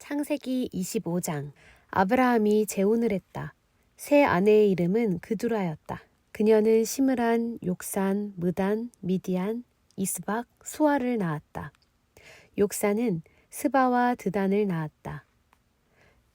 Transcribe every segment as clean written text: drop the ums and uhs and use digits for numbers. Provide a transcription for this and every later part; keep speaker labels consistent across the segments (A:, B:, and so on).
A: 창세기 25장. 아브라함이 재혼을 했다. 새 아내의 이름은 그두라였다. 그녀는 시므란, 욕산, 무단, 미디안, 이스박, 수아를 낳았다. 욕산은 스바와 드단을 낳았다.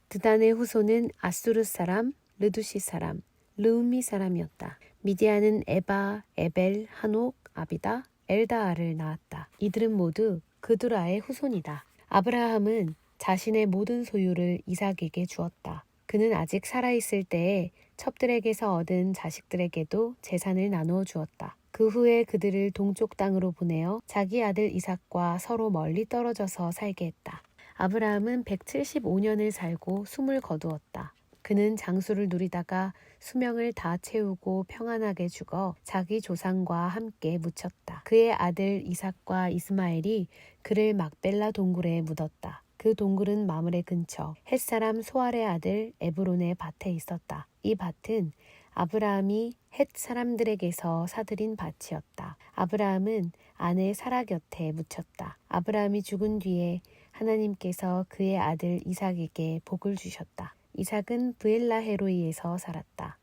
A: 드단의 후손은 아수르 사람, 르두시 사람, 르움미 사람이었다. 미디안은 에바, 에벨, 한옥, 아비다, 엘다아를 낳았다. 이들은 모두 그두라의 후손이다. 아브라함은 자신의 모든 소유를 이삭에게 주었다. 그는 아직 살아있을 때에 첩들에게서 얻은 자식들에게도 재산을 나누어 주었다. 그 후에 그들을 동쪽 땅으로 보내어 자기 아들 이삭과 서로 멀리 떨어져서 살게 했다. 아브라함은 175년을 살고 숨을 거두었다. 그는 장수를 누리다가 수명을 다 채우고 평안하게 죽어 자기 조상과 함께 묻혔다. 그의 아들 이삭과 이스마엘이 그를 막벨라 동굴에 묻었다. 그 동굴은 마므레 근처 헷사람 소알의 아들 에브론의 밭에 있었다. 이 밭은 아브라함이 헷 사람들에게서 사들인 밭이었다. 아브라함은 아내 사라 곁에 묻혔다. 아브라함이 죽은 뒤에 하나님께서 그의 아들 이삭에게 복을 주셨다. 이삭은 브엘라헤로이에서 살았다.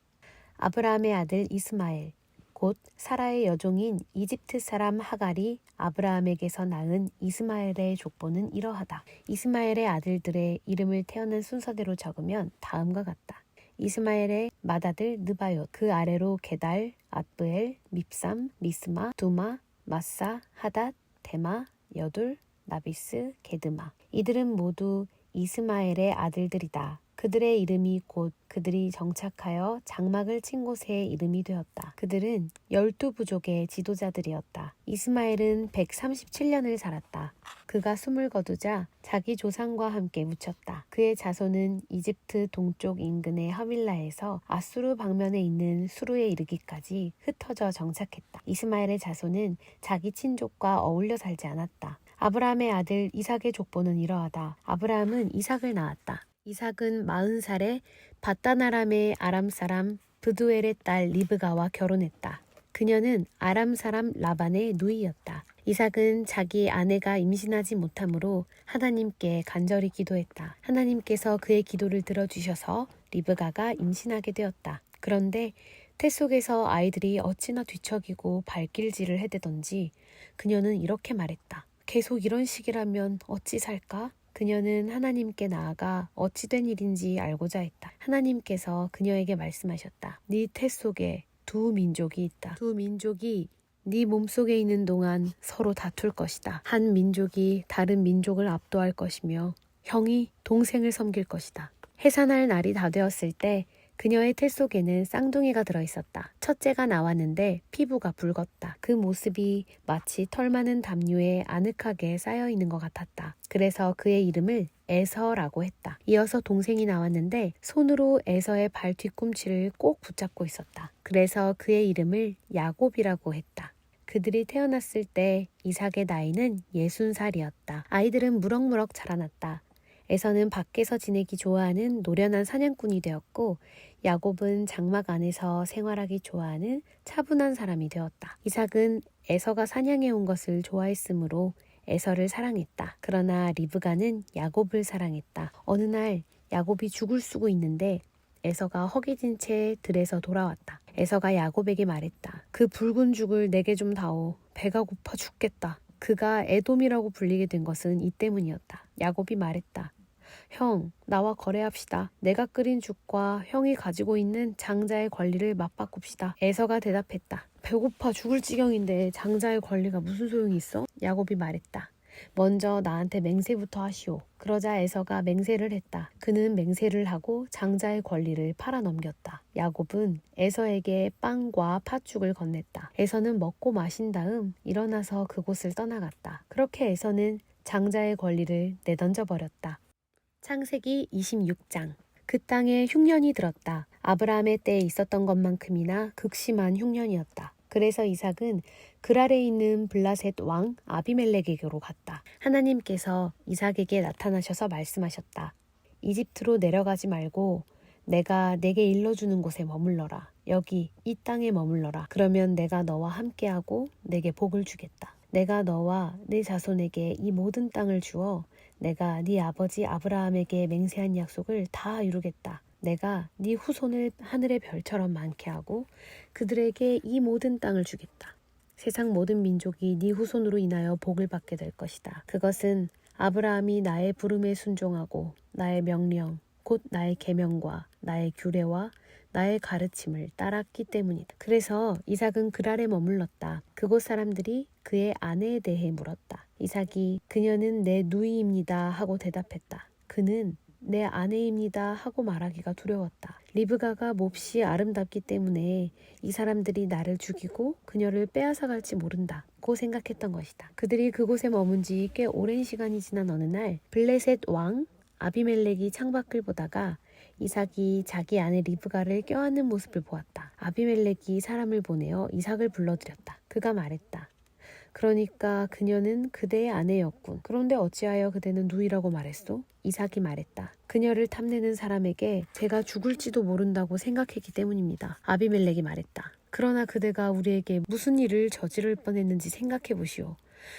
A: 아브라함의 아들 이스마엘, 곧 사라의 여종인 이집트 사람 하갈이 아브라함에게서 낳은 이스마엘의 족보는 이러하다. 이스마엘의 아들들의 이름을 태어난 순서대로 적으면 다음과 같다. 이스마엘의 맏아들 느바옅, 그 아래로 게달, 앗브엘, 밉삼, 미스마, 두마, 마사, 하닷, 데마, 여둘, 나비스, 게드마. 이들은 모두 이스마엘의 아들들이다. 그들의 이름이 곧 그들이 정착하여 장막을 친 곳의 이름이 되었다. 그들은 12부족의 지도자들이었다. 이스마엘은 137년을 살았다. 그가 숨을 거두자 자기 조상과 함께 묻혔다. 그의 자손은 이집트 동쪽 인근의 하윌라에서 아수르 방면에 있는 수르에 이르기까지 흩어져 정착했다. 이스마엘의 자손은 자기 친족과 어울려 살지 않았다. 아브라함의 아들 이삭의 족보는 이러하다. 아브라함은 이삭을 낳았다. 이삭은 40살에 바다나람의 아람 사람 브두엘의 딸 리브가와 결혼했다. 그녀는 아람 사람 라반의 누이였다. 이삭은 자기 아내가 임신하지 못하므로 하나님께 간절히 기도했다. 하나님께서 그의 기도를 들어주셔서 리브가가 임신하게 되었다. 그런데 태 속에서 아이들이 어찌나 뒤척이고 발길질을 해대던지 그녀는 이렇게 말했다. 계속 이런 식이라면 어찌 살까? 그녀는 하나님께 나아가 어찌 된 일인지 알고자 했다. 하나님께서 그녀에게 말씀하셨다. 네 태 속에 두 민족이 있다. 두 민족이 네 몸속에 있는 동안 서로 다툴 것이다. 한 민족이 다른 민족을 압도할 것이며 형이 동생을 섬길 것이다. 해산할 날이 다 되었을 때 그녀의 태 속에는 쌍둥이가 들어있었다. 첫째가 나왔는데 피부가 붉었다. 그 모습이 마치 털 많은 담요에 아늑하게 쌓여있는 것 같았다. 그래서 그의 이름을 에서라고 했다. 이어서 동생이 나왔는데 손으로 에서의 발 뒤꿈치를 꼭 붙잡고 있었다. 그래서 그의 이름을 야곱이라고 했다. 그들이 태어났을 때 이삭의 나이는 60살이었다. 아이들은 무럭무럭 자라났다. 에서는 밖에서 지내기 좋아하는 노련한 사냥꾼이 되었고 야곱은 장막 안에서 생활하기 좋아하는 차분한 사람이 되었다. 이삭은 에서가 사냥해 온 것을 좋아했으므로 에서를 사랑했다. 그러나 리브가는 야곱을 사랑했다. 어느 날 야곱이 죽을 쓰고 있는데 에서가 허기진 채 들에서 돌아왔다. 에서가 야곱에게 말했다. 그 붉은 죽을 내게 좀 다오. 배가 고파 죽겠다. 그가 에돔이라고 불리게 된 것은 이 때문이었다. 야곱이 말했다. 형, 나와 거래합시다. 내가 끓인 죽과 형이 가지고 있는 장자의 권리를 맞바꿉시다. 에서가 대답했다. 배고파 죽을 지경인데 장자의 권리가 무슨 소용이 있어? 야곱이 말했다. 먼저 나한테 맹세부터 하시오. 그러자 에서가 맹세를 했다. 그는 맹세를 하고 장자의 권리를 팔아넘겼다. 야곱은 에서에게 빵과 팥죽을 건넸다. 에서는 먹고 마신 다음 일어나서 그곳을 떠나갔다. 그렇게 에서는 장자의 권리를 내던져 버렸다. 창세기 26장. 그 땅에 흉년이 들었다. 아브라함의 때에 있었던 것만큼이나 극심한 흉년이었다. 그래서 이삭은 그랄에 있는 블라셋 왕 아비멜렉에게로 갔다. 하나님께서 이삭에게 나타나셔서 말씀하셨다. 이집트로 내려가지 말고 내가 내게 일러주는 곳에 머물러라. 여기 이 땅에 머물러라. 그러면 내가 너와 함께하고 내게 복을 주겠다. 내가 너와 네 자손에게 이 모든 땅을 주어 내가 네 아버지 아브라함에게 맹세한 약속을 다 이루겠다. 내가 네 후손을 하늘의 별처럼 많게 하고 그들에게 이 모든 땅을 주겠다. 세상 모든 민족이 네 후손으로 인하여 복을 받게 될 것이다. 그것은 아브라함이 나의 부름에 순종하고 나의 명령, 곧 나의 계명과 나의 규례와 나의 가르침을 따랐기 때문이다. 그래서 이삭은 그랄에 머물렀다. 그곳 사람들이 그의 아내에 대해 물었다. 이삭이 그녀는 내 누이입니다 하고 대답했다. 그는 내 아내입니다 하고 말하기가 두려웠다. 리브가가 몹시 아름답기 때문에 이 사람들이 나를 죽이고 그녀를 빼앗아갈지 모른다 고 생각했던 것이다. 그들이 그곳에 머문 지 꽤 오랜 시간이 지난 어느 날 블레셋 왕 아비멜렉이 창밖을 보다가 이삭이 자기 아내 리브가를 껴안는 모습을 보았다. 아비멜렉이 사람을 보내어 이삭을 불러들였다. 그가 말했다. 그러니까 그녀는 그대의 아내였군. 그런데 어찌하여 그대는 누이라고 말했소? 이삭이 말했다. 그녀를 탐내는 사람에게 제가 죽을지도 모른다고 생각했기 때문입니다. 아비멜렉이 말했다. 그러나 그대가 우리에게 무슨 일을 저지를 뻔했는지 생각해 보시오.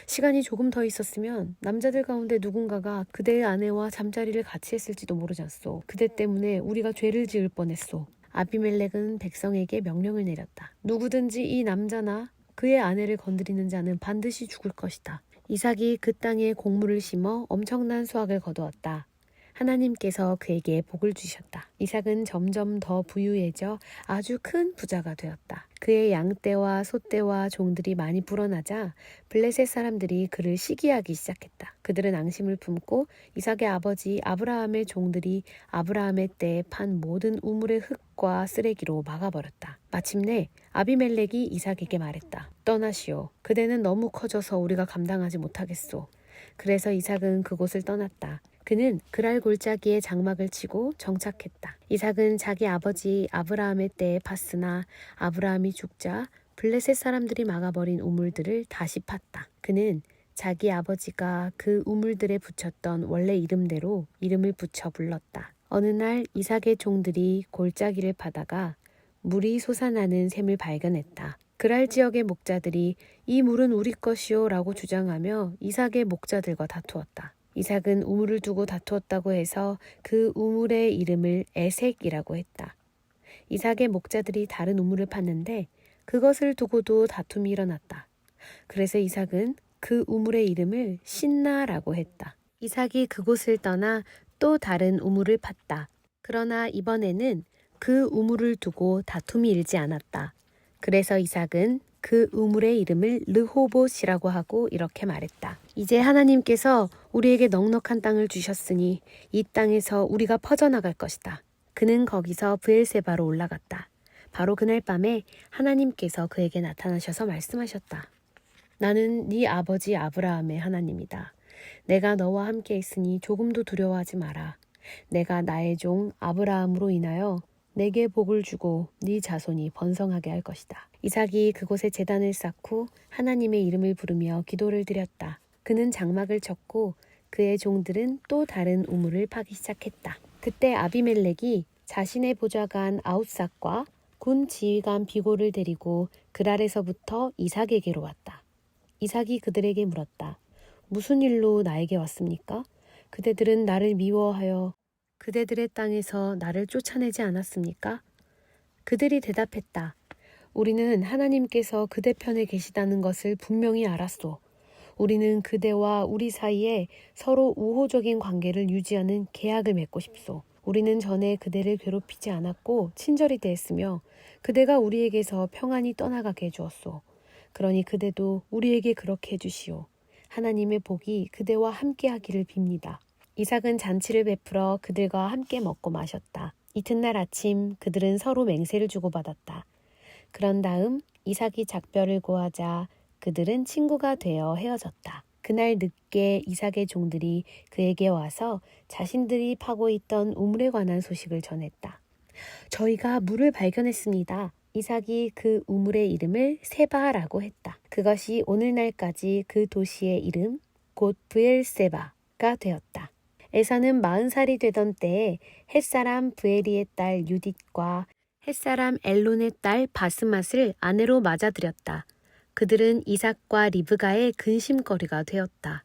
A: 시간이 조금 더 있었으면 남자들 가운데 누군가가 그대의 아내와 잠자리를 같이 했을지도 모르잖소. 그대 때문에 우리가 죄를 지을 뻔했소. 아비멜렉은 백성에게 명령을 내렸다. 누구든지 이 남자나 그의 아내를 건드리는 자는 반드시 죽을 것이다. 이삭이 그 땅에 곡물을 심어 엄청난 수확을 거두었다. 하나님께서 그에게 복을 주셨다. 이삭은 점점 더 부유해져 아주 큰 부자가 되었다. 그의 양떼와 소떼와 종들이 많이 불어나자 블레셋 사람들이 그를 시기하기 시작했다. 그들은 앙심을 품고 이삭의 아버지 아브라함의 종들이 아브라함의 때에 판 모든 우물의 흙과 쓰레기로 막아버렸다. 마침내 아비멜렉이 이삭에게 말했다. 떠나시오. 그대는 너무 커져서 우리가 감당하지 못하겠소. 그래서 이삭은 그곳을 떠났다. 그는 그랄 골짜기에 장막을 치고 정착했다. 이삭은 자기 아버지 아브라함의 때에 팠으나 아브라함이 죽자 블레셋 사람들이 막아버린 우물들을 다시 팠다. 그는 자기 아버지가 그 우물들에 붙였던 원래 이름대로 이름을 붙여 불렀다. 어느 날 이삭의 종들이 골짜기를 파다가 물이 솟아나는 샘을 발견했다. 그랄 지역의 목자들이 이 물은 우리 것이요 라고 주장하며 이삭의 목자들과 다투었다. 이삭은 우물을 두고 다투었다고 해서 그 우물의 이름을 에색이라고 했다. 이삭의 목자들이 다른 우물을 팠는데 그것을 두고도 다툼이 일어났다. 그래서 이삭은 그 우물의 이름을 신나라고 했다. 이삭이 그곳을 떠나 또 다른 우물을 팠다. 그러나 이번에는 그 우물을 두고 다툼이 일지 않았다. 그래서 이삭은 그 우물의 이름을 르호봇이라고 하고 이렇게 말했다. 이제 하나님께서 우리에게 넉넉한 땅을 주셨으니 이 땅에서 우리가 퍼져나갈 것이다. 그는 거기서 브엘세바로 올라갔다. 바로 그날 밤에 하나님께서 그에게 나타나셔서 말씀하셨다. 나는 네 아버지 아브라함의 하나님이다. 내가 너와 함께 있으니 조금도 두려워하지 마라. 내가 나의 종 아브라함으로 인하여 내게 복을 주고 네 자손이 번성하게 할 것이다. 이삭이 그곳에 제단을 쌓고 하나님의 이름을 부르며 기도를 드렸다. 그는 장막을 쳤고 그의 종들은 또 다른 우물을 파기 시작했다. 그때 아비멜렉이 자신의 보좌관 아웃삭과 군 지휘관 비골을 데리고 그랄에서부터 이삭에게로 왔다. 이삭이 그들에게 물었다. 무슨 일로 나에게 왔습니까? 그대들은 나를 미워하여 그대들의 땅에서 나를 쫓아내지 않았습니까? 그들이 대답했다. 우리는 하나님께서 그대 편에 계시다는 것을 분명히 알았소. 우리는 그대와 우리 사이에 서로 우호적인 관계를 유지하는 계약을 맺고 싶소. 우리는 전에 그대를 괴롭히지 않았고 친절히 대했으며 그대가 우리에게서 평안히 떠나가게 해주었소. 그러니 그대도 우리에게 그렇게 해주시오. 하나님의 복이 그대와 함께 하기를 빕니다. 이삭은 잔치를 베풀어 그들과 함께 먹고 마셨다. 이튿날 아침 그들은 서로 맹세를 주고받았다. 그런 다음 이삭이 작별을 고하자 그들은 친구가 되어 헤어졌다. 그날 늦게 이삭의 종들이 그에게 와서 자신들이 파고 있던 우물에 관한 소식을 전했다. 저희가 물을 발견했습니다. 이삭이 그 우물의 이름을 세바라고 했다. 그것이 오늘날까지 그 도시의 이름 곧 브엘세바가 되었다. 에사는 40살이 되던 때에 햇사람 브에리의 딸 유딧과 햇사람 엘론의 딸 바스맛을 아내로 맞아들였다. 그들은 이삭과 리브가의 근심거리가 되었다.